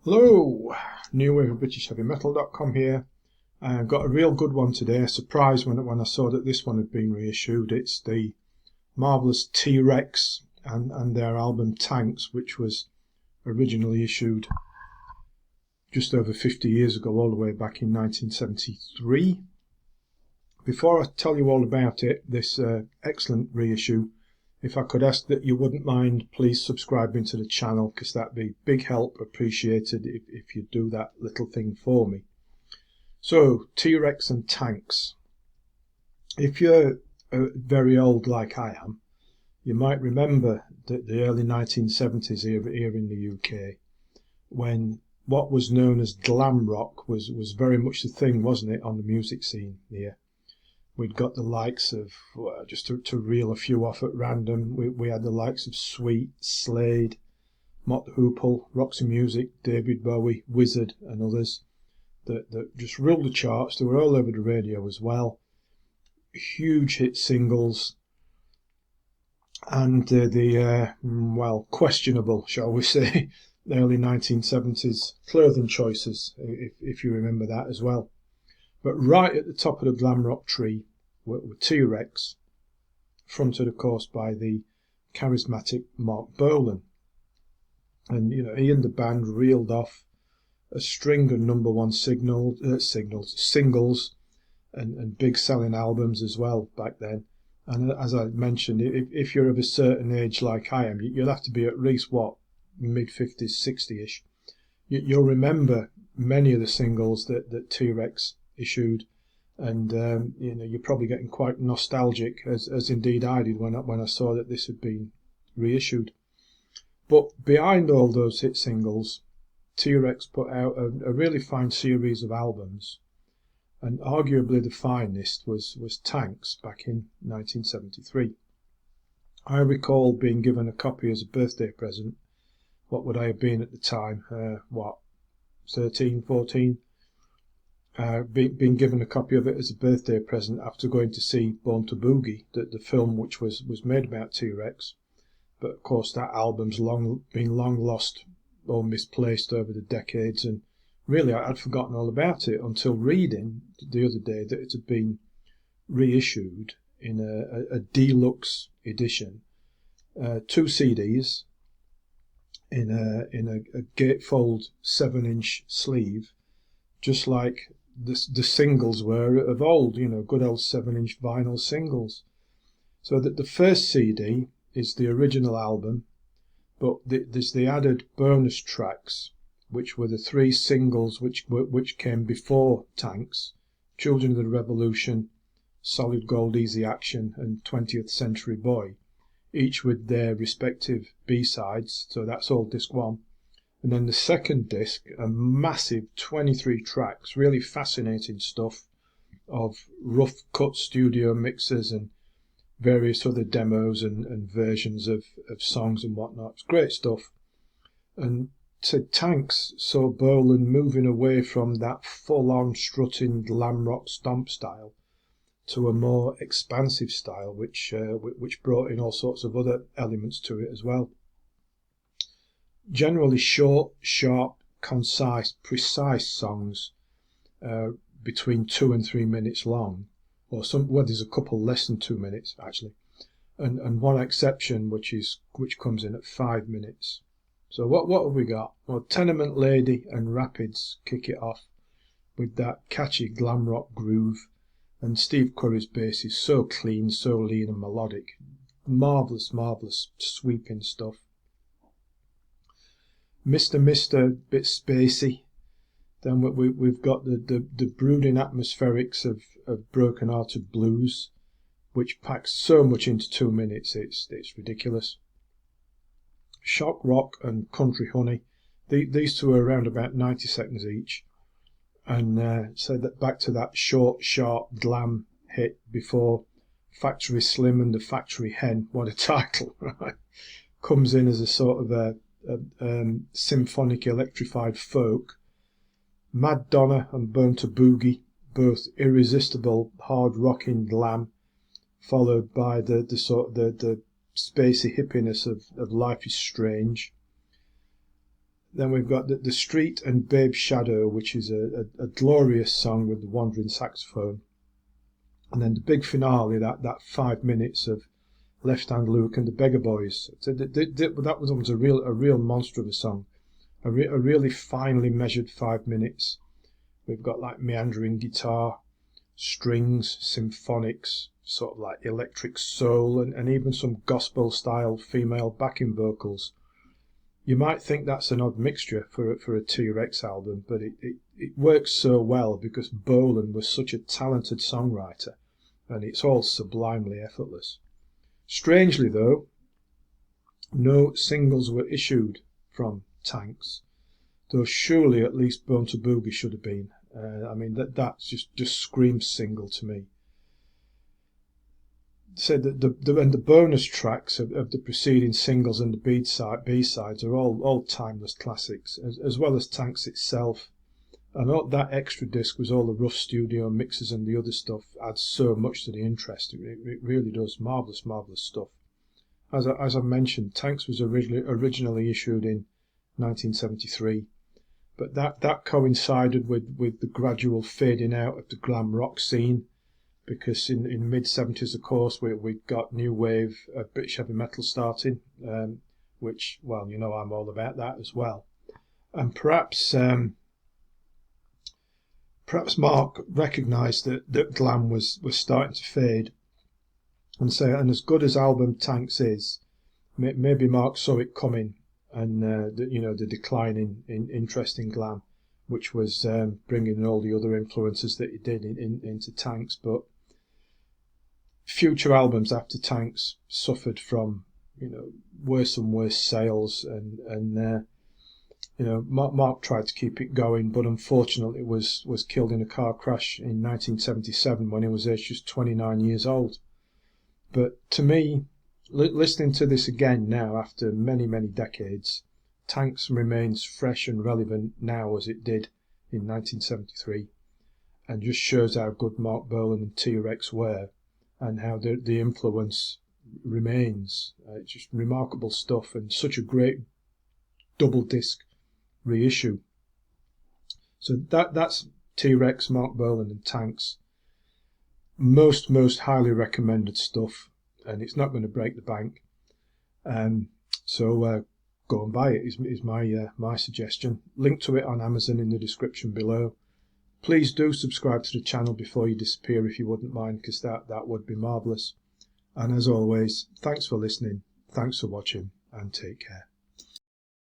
Hello, New Wave of British Heavy Metal.com here. I've got a real good one today. A surprise when I saw that this one had been reissued. It's the marvellous T-Rex and their album Tanx, which was originally issued just over 50 years ago, all the way back in 1973. Before I tell you all about it, this excellent reissue, if I could ask that you wouldn't mind please subscribing to the channel, because that'd be big help, appreciated if you do that little thing for me. So, T-Rex and Tanx. If you're very old like I am, you might remember that the early 1970s here in the UK, when what was known as glam rock was very much the thing, wasn't it, on the music scene here. We'd got the likes of, well, just to reel a few off at random, we had the likes of Sweet, Slade, Mott the Hoople, Roxy Music, David Bowie, Wizard and others that just ruled the charts. They were all over the radio as well. Huge hit singles. And well, questionable, shall we say, the early 1970s clothing choices, if you remember that as well. But right at the top of the glam rock tree were T-Rex, fronted of course by the charismatic Marc Bolan. And you know, he and the band reeled off a string of number one singles and big selling albums as well back then. And as I mentioned, if you're of a certain age like I am, you'll have to be at least mid-50s, 60ish. You'll remember many of the singles that T-Rex issued, and you know, you're probably getting quite nostalgic, as indeed I did when I saw that this had been reissued. But behind all those hit singles, T-Rex put out a really fine series of albums, and arguably the finest was Tanx back in 1973. I recall being given a copy as a birthday present. What would I have been at the time? 13, 14? Being given a copy of it as a birthday present after going to see Born to Boogie, the film which was made about T-Rex. But of course that album's been long lost or misplaced over the decades, and really I'd forgotten all about it until reading the other day that it had been reissued in a deluxe edition, 2 CDs in a gatefold 7-inch sleeve, just like the singles were of old, you know, good old 7-inch vinyl singles. So that the first CD is the original album, but there's the added bonus tracks, which were the 3 singles which came before Tanx: Children of the Revolution, Solid Gold, Easy Action and 20th Century Boy, each with their respective B-sides. So that's all disc 1. And then the second disc, a massive 23 tracks, really fascinating stuff of rough cut studio mixes and various other demos and versions of songs and whatnot. It's great stuff. And to Tanx saw Bolan moving away from that full-on strutting glam rock stomp style to a more expansive style, which brought in all sorts of other elements to it as well. Generally short, sharp, concise, precise songs, between 2 and 3 minutes long, or there's a couple less than 2 minutes actually, and one exception which comes in at 5 minutes. So what have we got? Well, Tenement Lady and Rapids kick it off with that catchy glam rock groove, and Steve Curry's bass is so clean, so lean and melodic. Marvellous sweeping stuff. Mr. bit spacey. Then we've got the brooding atmospherics of Broken Hearted Blues, which packs so much into 2 minutes, it's ridiculous. Shock Rock and Country Honey, these two are around about 90 seconds each, and so that back to that short, sharp glam hit before Factory Slim and the Factory Hen. What a title, right? Comes in as a sort of a symphonic electrified folk. Mad Donna and Born to Boogie, both irresistible hard rocking glam, followed by the spacey hippiness of Life is Strange. Then we've got the Street and Babe Shadow, which is a glorious song with the wandering saxophone. And then the big finale, that 5 minutes of Left Hand Luke and the Beggar Boys. So that was a real monster of a song. A really finely measured 5 minutes. We've got like meandering guitar, strings, symphonics, sort of like electric soul, and even some gospel style female backing vocals. You might think that's an odd mixture for a T-Rex album, but it works so well because Bolan was such a talented songwriter, and it's all sublimely effortless. Strangely though, no singles were issued from Tanx, though surely at least Bone to Boogie should have been. I mean, that just screams single to me. So the bonus tracks of the preceding singles and the B-sides are all timeless classics, as well as Tanx itself. And that extra disc was all the rough studio mixes and the other stuff adds so much to the interest. It really does. Marvellous stuff. As I mentioned, Tanx was originally issued in 1973. But that coincided with the gradual fading out of the glam rock scene, because in the mid-70s, of course, we got new wave British heavy metal starting, which, well, you know, I'm all about that as well. And perhaps Marc recognised that glam was starting to fade, and as good as album Tanx is, maybe Marc saw it coming. And the decline in interest in glam, which was bringing all the other influences that he did into Tanx. But future albums after Tanx suffered from worse and worse sales, and Marc tried to keep it going, but unfortunately was killed in a car crash in 1977 when he was aged just 29 years old. But to me, listening to this again now after many decades, Tanx remains fresh and relevant now as it did in 1973, and just shows how good Marc Bolan and T-Rex were and how the influence remains. It's just remarkable stuff, and such a great double disc reissue. So that's T-Rex, Marc Bolan and Tanx. Most highly recommended stuff, and it's not going to break the bank. So go and buy it is my suggestion. Link to it on Amazon in the description below. Please do subscribe to the channel before you disappear if you wouldn't mind, because that would be marvellous. And as always, thanks for listening, thanks for watching, and take care.